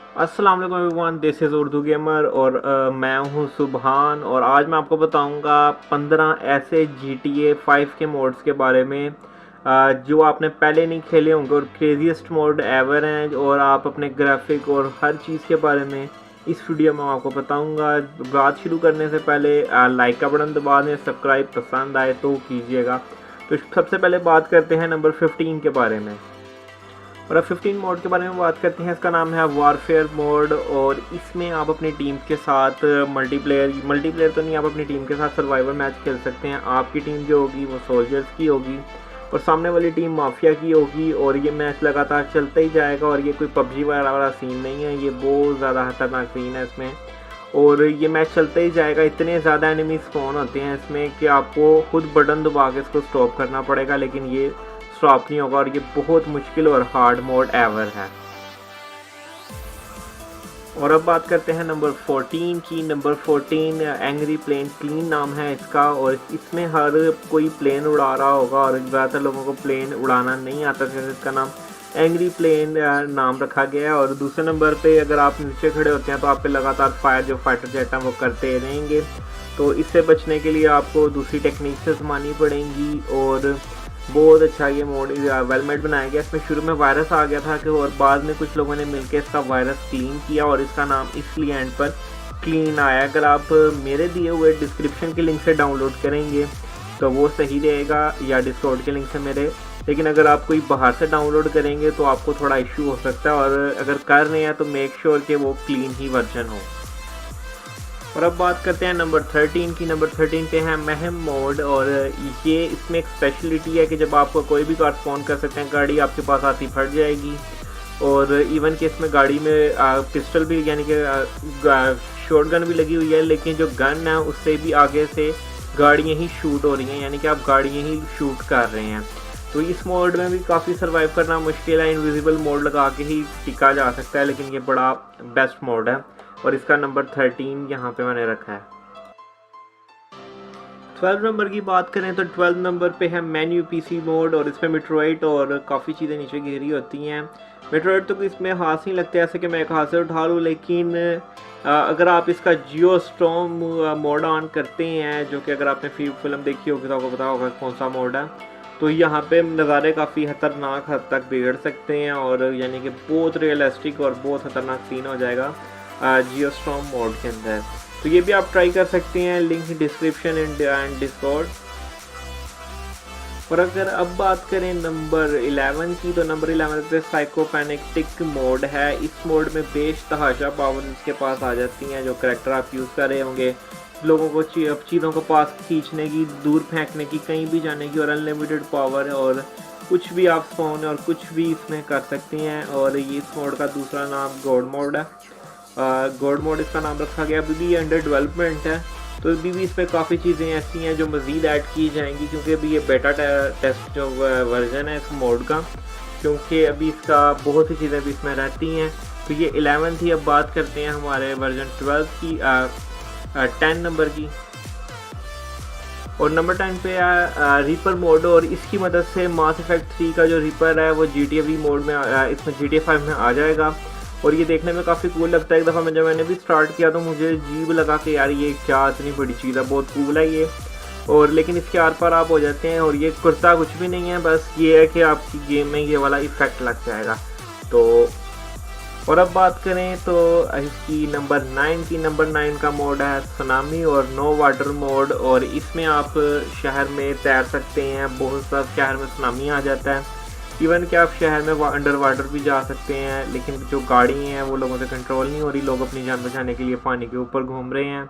अस्सलाम वालेकुम everyone, this is Urdu gamer और मैं हूं सुबहान। और आज मैं आपको बताऊंगा 15 ऐसे GTA 5 के मोड्स के बारे में जो आपने पहले नहीं खेले होंगे और क्रेजीएस्ट मोड एवर हैं। और आप अपने ग्राफिक और हर चीज़ के बारे में इस वीडियो में आपको बताऊंगा। बात शुरू करने से पहले लाइक का बटन दबा दें, सब्सक्राइब पसंद आए तो कीजिएगा। तो सबसे पहले बात करते हैं नंबर 15 के बारे में। और अब 15 मोड के बारे में बात करते हैं। इसका नाम है वॉरफेयर मोड और इसमें आप अपनी टीम के साथ मल्टीप्लेयर तो नहीं, आप अपनी टीम के साथ सर्वाइवल मैच खेल सकते हैं। आपकी टीम जो होगी वो सोल्जर्स की होगी और सामने वाली टीम माफिया की होगी। और ये मैच लगातार चलता ही जाएगा और ये कोई पबजी वाला सीन नहीं है, ये बहुत ज़्यादा खतरनाक सीन है इसमें। और ये मैच चलता ही जाएगा। इतने ज़्यादा एनिमी स्पॉन होते हैं इसमें कि आपको खुद बटन दबा के इसको स्टॉप करना पड़ेगा, लेकिन ये स्टॉप नहीं होगा। और ये बहुत मुश्किल और हार्ड मोड एवर है। और अब बात करते हैं नंबर 14 की। नंबर 14 एंग्री प्लेन क्लीन नाम है इसका। और इसमें हर कोई प्लेन उड़ा रहा होगा और ज़्यादातर लोगों को प्लेन उड़ाना नहीं आता, जैसे इसका नाम एंग्री प्लेन नाम रखा गया है। और दूसरे नंबर पे अगर आप नीचे खड़े होते हैं तो आप पे लगातार फायर जो फाइटर जेट हैं वो करते रहेंगे। तो इससे बचने के लिए आपको दूसरी टेक्निक से आजमानी पड़ेंगी। और बहुत अच्छा ये मोड वेलमेड बनाया गया। इसमें शुरू में वायरस आ गया था कि और बाद में कुछ लोगों ने मिलकर इसका वायरस क्लीन किया और इसका नाम इसलिए एंड पर क्लीन आया। अगर आप मेरे दिए हुए डिस्क्रिप्शन के लिंक से डाउनलोड करेंगे तो वो सही रहेगा, या डिस्कॉर्ड के लिंक से मेरे। लेकिन अगर आप कोई बाहर से डाउनलोड करेंगे तो आपको थोड़ा इशू हो सकता है। और अगर कर रहे हैं तो मेक श्योर कि वो क्लीन ही वर्जन हो। और अब बात करते हैं नंबर 13 की। नंबर 13 पे है महम मोड। और ये इसमें एक स्पेशलिटी है कि जब आप कोई भी कार स्पॉन कर सकते हैं, गाड़ी आपके पास आती फट जाएगी। और इवन कि इसमें गाड़ी में पिस्टल भी यानी कि शॉटगन भी लगी हुई है, लेकिन जो गन है उससे भी आगे से गाड़ियाँ ही शूट हो रही हैं, यानी कि आप गाड़ियाँ ही शूट कर रहे हैं। तो इस मोड में भी काफ़ी सर्वाइव करना मुश्किल है। इनविजिबल मोड लगा के ही टिका जा सकता है, लेकिन ये बड़ा बेस्ट मोड है और इसका नंबर 13 यहाँ पे मैंने रखा है। 12 नंबर की बात करें तो 12 नंबर पे है मेन्यू पीसी मोड। और इसमें मेट्रोइड और काफ़ी चीज़ें नीचे गिरी होती हैं। मेट्रोइड तो इसमें हाथ नहीं लगते ऐसे कि मैं एक हाथ से उठा लूँ, लेकिन अगर आप इसका जियो स्टॉर्म मोड ऑन करते हैं, जो कि अगर आपने फिल्म देखी होगी तो आपको पता होगा कौन सा मोड है, तो यहाँ पे नज़ारे काफ़ी खतरनाक हद तक बिगड़ सकते हैं। और यानी कि बहुत रियलिस्टिक और बहुत खतरनाक सीन हो जाएगा जियो स्टॉर्म मोड के अंदर। तो ये भी आप ट्राई कर सकते हैं, लिंक डिस्क्रिप्शन एंड डिस्कॉर्ड। और अगर अब बात करें नंबर 11 की, तो नंबर 11 पे साइकोपैनिक मोड है। इस मोड में बेशतहाशा पावर इसके पास आ जाती हैं, जो करेक्टर आप यूज़ कर रहे होंगे। लोगों को चीज़ों को पास खींचने की, दूर फेंकने की, कहीं भी जाने की, और अनलिमिटेड पावर है। और कुछ भी आप स्पॉन और कुछ भी इसमें कर सकते हैं। और ये इस मोड का दूसरा नाम गॉड मोड है। गॉड मोड इसका नाम रखा गया। अभी भी अंडर डेवलपमेंट है, तो अभी भी इसमें काफ़ी चीज़ें ऐसी हैं जो मज़ीद ऐड की जाएंगी, क्योंकि अभी ये बेटा टेस्ट जो वर्जन है इस मोड का, क्योंकि अभी इसका बहुत सी चीज़ें भी इसमें रहती हैं। तो ये 11 थी। अब बात करते हैं हमारे वर्जन 12 की, 10 नंबर की। और नंबर 10 पे है रीपर मोड। और इसकी मदद से मास इफेक्ट 3 का जो रीपर है वो GTA V मोड में इसमें GTA 5 में आ जाएगा। और ये देखने में काफ़ी कूल लगता है। एक दफ़ा जब मैंने भी स्टार्ट किया तो मुझे अजीब लगा कि यार ये क्या इतनी बड़ी चीज़ है, बहुत कूल है ये। और लेकिन इसके आर पार आप हो जाते हैं और ये कुर्ता कुछ भी नहीं है, बस ये है कि आपकी गेम में ये वाला इफ़ेक्ट लग जाएगा। तो और अब बात करें तो इसकी नंबर 9 की। नंबर 9 का मोड है सुनामी और नो वाटर मोड। और इसमें आप शहर में तैर सकते हैं। बहुत सा शहर में सुनामी आ जाता है, इवन कि आप शहर में अंडर वाटर भी जा सकते हैं, लेकिन जो गाड़ी हैं वो लोगों से कंट्रोल नहीं हो रही। लोग अपनी जान बचाने के लिए पानी के ऊपर घूम रहे हैं।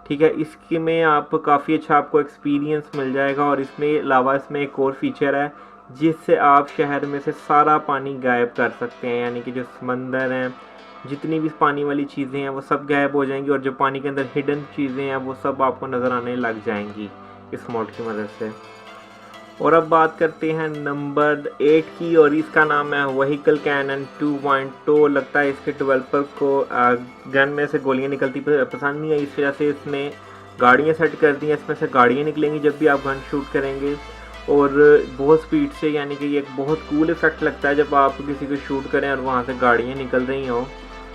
ठीक है, इसके में आप काफ़ी अच्छा आपको एक्सपीरियंस मिल जाएगा। और इसमें अलावा इसमें एक और फीचर है जिससे आप शहर में से सारा पानी गायब कर सकते हैं, यानी कि जो समंदर हैं, जितनी भी पानी वाली चीज़ें हैं वो सब गायब हो जाएंगी। और जो पानी के अंदर हिडन चीज़ें हैं वो सब आपको नज़र आने लग जाएंगी इस मोड की मदद से। और अब बात करते हैं नंबर 8 की। और इसका नाम है व्हीकल कैनन 2.2। लगता है इसके डेवलपर को गन में से गोलियां निकलती पसंद नहीं है, इस वजह से इसने गाड़ियां सेट कर दी हैं। इसमें से गाड़ियां निकलेंगी जब भी आप गन शूट करेंगे, और बहुत स्पीड से, यानी कि ये एक बहुत कूल इफेक्ट लगता है जब आप किसी को शूट करें और वहाँ से गाड़ियाँ निकल रही हों।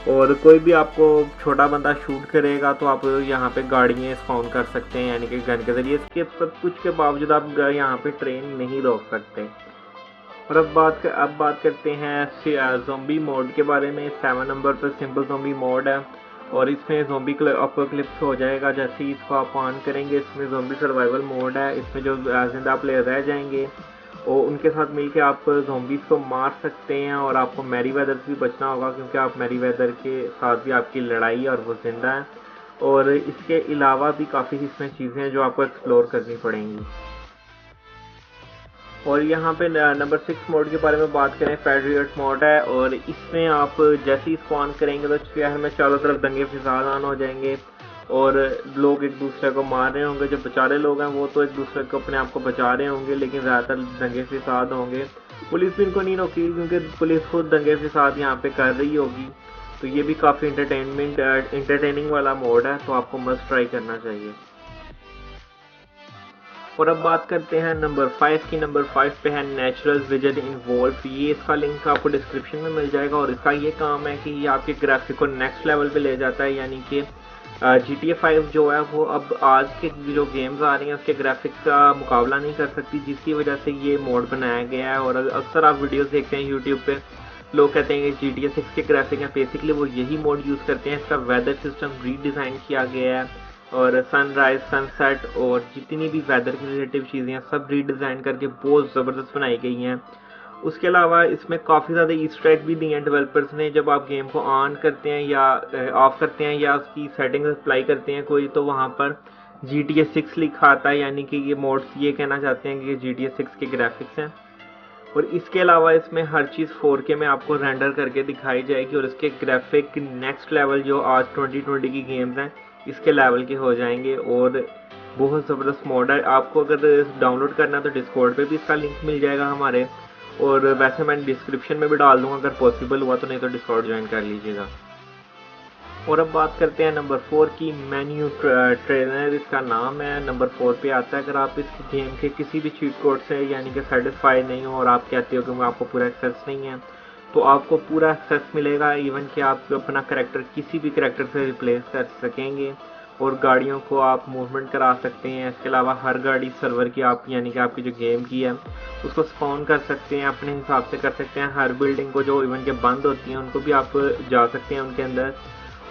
और कोई भी आपको छोटा बंदा शूट करेगा तो आप यहाँ पे गाड़ियाँ स्पॉन कर सकते हैं, यानी कि गन के ज़रिए। इसके सब कुछ के बावजूद आप यहाँ पे ट्रेन नहीं रोक सकते। और अब बात करते हैं ज़ॉम्बी मोड के बारे में। 7 नंबर पर सिंपल ज़ॉम्बी मोड है और इसमें ज़ॉम्बी अपोकलिप्स हो जाएगा जैसे ही इसको आप ऑन करेंगे। इसमें ज़ॉम्बी सर्वाइवल मोड है, इसमें जो जिंदा प्लेयर रह जाएंगे और उनके साथ मिलके आप ज़ॉम्बीज़ को मार सकते हैं। और आपको मैरीवेदर से भी बचना होगा क्योंकि आप मैरीवेदर के साथ भी आपकी लड़ाई है और वो जिंदा है। और इसके अलावा भी काफ़ी इसमें चीज़ें हैं जो आपको एक्सप्लोर करनी पड़ेंगी। और यहाँ पे नंबर 6 मोड के बारे में बात करें, पैट्रियट मोड है और इसमें आप जैसे ही इसको ऑन करेंगे तो शहर में चारों तरफ दंगे फिसाद ऑन हो जाएंगे और लोग एक दूसरे को मार रहे होंगे। जो बेचारे लोग हैं वो तो एक दूसरे को अपने आप को बचा रहे होंगे, लेकिन ज़्यादातर दंगे फिसाद होंगे। पुलिस भी इनको नहीं रोकी क्योंकि पुलिस खुद दंगे फिसाद यहाँ पे कर रही होगी। तो ये भी काफ़ी इंटरटेनिंग वाला मोड है, तो आपको मस्ट ट्राई करना चाहिए। और अब बात करते हैं नंबर 5 की। नंबर 5 पे है नेचुरल विजन इन्वॉल्व। ये इसका लिंक आपको डिस्क्रिप्शन में मिल जाएगा और इसका ये काम है कि ये आपके ग्राफिक को नेक्स्ट लेवल पे ले जाता है। यानी कि GTA 5 जो है वो अब आज के जो गेम्स आ रही हैं उसके ग्राफिक्स का मुकाबला नहीं कर सकती, जिसकी वजह से ये मोड बनाया गया है। और अक्सर आप वीडियोस देखते हैं यूट्यूब पे, लोग कहते हैं कि GTA 6 के ग्राफिक हैं, बेसिकली वो यही मोड यूज़ करते हैं। इसका वेदर सिस्टम रीडिज़ाइन किया गया है और सनराइज सनसेट और जितनी भी वेदर की रिलेटिव चीज़ें हैं सब रीडिज़ाइन करके बहुत ज़बरदस्त बनाई गई हैं। उसके अलावा इसमें काफ़ी ज़्यादा ईस्टर एग भी दिए हैं डेवलपर्स ने। जब आप गेम को ऑन करते हैं या ऑफ करते हैं या उसकी सेटिंग्स अप्लाई करते हैं कोई, तो वहाँ पर GTA 6 लिखा आता है, यानी कि ये मोड्स ये कहना चाहते हैं कि GTA 6 के ग्राफिक्स हैं। और इसके अलावा इसमें हर चीज़ 4K में आपको रेंडर करके दिखाई जाएगी और इसके ग्राफिक नेक्स्ट लेवल जो आज 2020 की गेम्स हैं इसके लेवल के हो जाएंगे। और बहुत ज़बरदस्त मोड है। आपको अगर डाउनलोड करना है तो डिस्कॉर्ड पे भी इसका लिंक मिल जाएगा हमारे, और वैसे मैं डिस्क्रिप्शन में भी डाल दूंगा अगर पॉसिबल हुआ तो, नहीं तो डिस्कॉर्ड ज्वाइन कर लीजिएगा। और अब बात करते हैं नंबर 4 की। मेन्यू ट्रेनर इसका नाम है, नंबर 4 पे आता है। अगर आप इस गेम के किसी भी चीट कोड से यानी कि सेटिस्फाई नहीं हो और आप कहते हो कि आपको पूरा एक्सेस नहीं है, तो आपको पूरा एक्सेस मिलेगा। इवन कि आप अपना करेक्टर किसी भी करेक्टर से रिप्लेस कर सकेंगे और गाड़ियों को आप मूवमेंट करा सकते हैं। इसके अलावा हर गाड़ी सर्वर की आप यानी कि आपकी जो गेम की है उसको स्पॉन कर सकते हैं, अपने हिसाब से कर सकते हैं। हर बिल्डिंग को जो इवन के बंद होती हैं उनको भी आप जा सकते हैं उनके अंदर।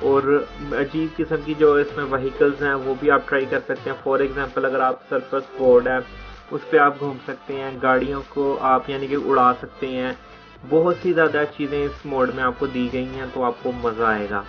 और अजीब किस्म की जो इसमें व्हीकल्स हैं वो भी आप ट्राई कर सकते हैं। फॉर एग्जांपल अगर आप सरफस बोर्ड है उस पर आप घूम सकते हैं, गाड़ियों को आप यानी कि उड़ा सकते हैं। बहुत सी ज़्यादा चीज़ें इस मोड में आपको दी गई हैं, तो आपको मज़ा आएगा।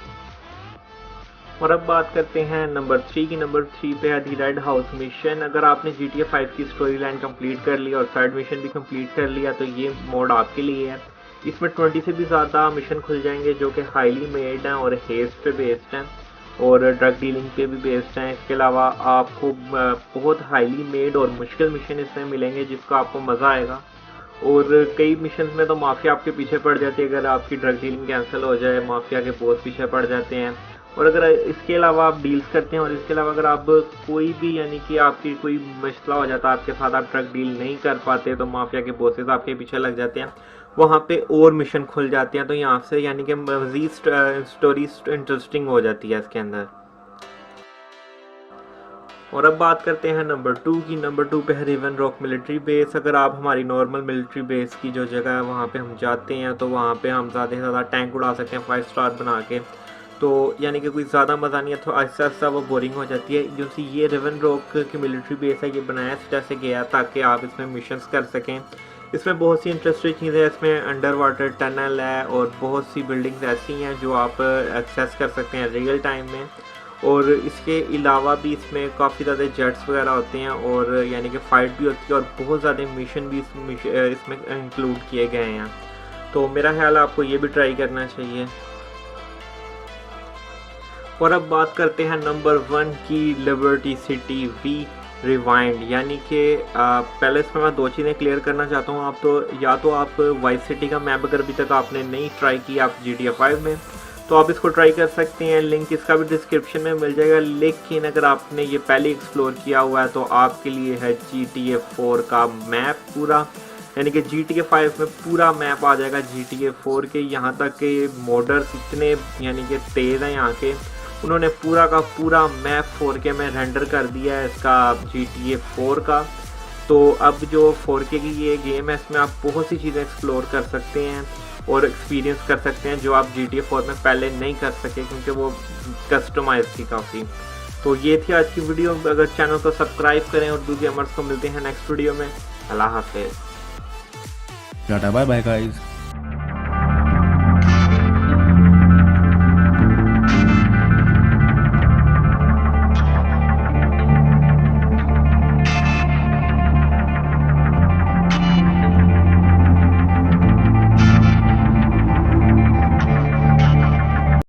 और अब बात करते हैं नंबर 3 की। नंबर 3 पे है दी रेड हाउस मिशन। अगर आपने GTA 5 की स्टोरी लाइन कम्प्लीट कर ली और साइड मिशन भी कम्प्लीट कर लिया तो ये मोड आपके लिए है। इसमें 20 से भी ज़्यादा मिशन खुल जाएंगे जो कि हाईली मेड हैं और हेस्ट पे बेस्ड हैं और ड्रग डीलिंग पे भी बेस्ड हैं। इसके अलावा आपको बहुत हाईली मेड और मुश्किल मिशन इसमें मिलेंगे जिसका आपको मज़ा आएगा। और कई मिशन में तो माफिया आपके पीछे पड़ जाती है, अगर आपकी ड्रग डीलिंग कैंसिल हो जाए माफिया के बॉस पीछे पड़ जाते हैं। और अगर इसके अलावा आप डील्स करते हैं और इसके अलावा अगर आप कोई भी यानी कि आपकी कोई मसला हो जाता है आपके साथ, आप ड्रग डील नहीं कर पाते, तो माफिया के बॉसेस आपके पीछे लग जाते हैं, वहाँ पे और मिशन खुल जाते हैं। तो यहाँ से यानी कि मज़ीद स्टोरी इंटरेस्टिंग हो जाती है इसके अंदर। और अब बात करते हैं नंबर 2 की। नंबर 2 पे है रिवन रॉक मिलिट्री बेस। अगर आप हमारी नॉर्मल मिलिट्री बेस की जो जगह है वहाँ पे हम जाते हैं तो वहाँ पे हम ज़्यादा से ज़्यादा टैंक उड़ा सकते हैं 5 स्टार बना के, तो यानी कि कोई ज़्यादा मज़ा नहीं है, तो आहिस्ता आहिस्ता वो बोरिंग हो जाती है। जो सी ये रिवन रॉक की मिलिट्री बेस है ये बनाया इस वजह से गया ताकि आप इसमें मिशंस कर सकें। इसमें बहुत सी इंटरेस्टिंग चीज़ें हैं। इसमें अंडर वाटर टनल है और बहुत सी बिल्डिंग्स ऐसी हैं जो आप एक्सेस कर सकते हैं रियल टाइम में। और इसके अलावा भी इसमें काफ़ी ज़्यादा जेट्स वगैरह होते हैं और यानी कि फ़ाइट भी होती है और बहुत ज़्यादा मिशन भी इसमें इंक्लूड किए गए हैं। तो मेरा ख्याल है आपको ये भी ट्राई करना चाहिए। और अब बात करते हैं नंबर 1 की, लिबर्टी सिटी वी रिवाइंड। यानी कि पहले इसमें मैं 2 चीज़ें क्लियर करना चाहता हूँ। आप तो या तो आप वाइस सिटी का मैप अगर अभी तक आपने नहीं ट्राई किया आप GTA 5 में, तो आप इसको ट्राई कर सकते हैं, लिंक इसका भी डिस्क्रिप्शन में मिल जाएगा। लेकिन अगर आपने ये पहले एक्सप्लोर किया हुआ है तो आपके लिए है GTA 4 का मैप पूरा, यानी कि GTA 5 में पूरा मैप आ जाएगा GTA 4 के। यहाँ तक कि मॉडर्स इतने यानी कि तेज़ हैं यहाँ के, उन्होंने पूरा का पूरा मैप 4K में रेंडर कर दिया है इसका GTA 4 का। तो अब जो 4K की ये गेम है इसमें आप बहुत सी चीज़ें एक्सप्लोर कर सकते हैं और एक्सपीरियंस कर सकते हैं जो आप GTA 4 में पहले नहीं कर सके, क्योंकि वो कस्टमाइज थी काफ़ी। तो ये थी आज की वीडियो। अगर चैनल को सब्सक्राइब करें और दूसरे गेमर्स को मिलते हैं नेक्स्ट वीडियो में। अल्लाह हाफिज़। Tata bye bye guys.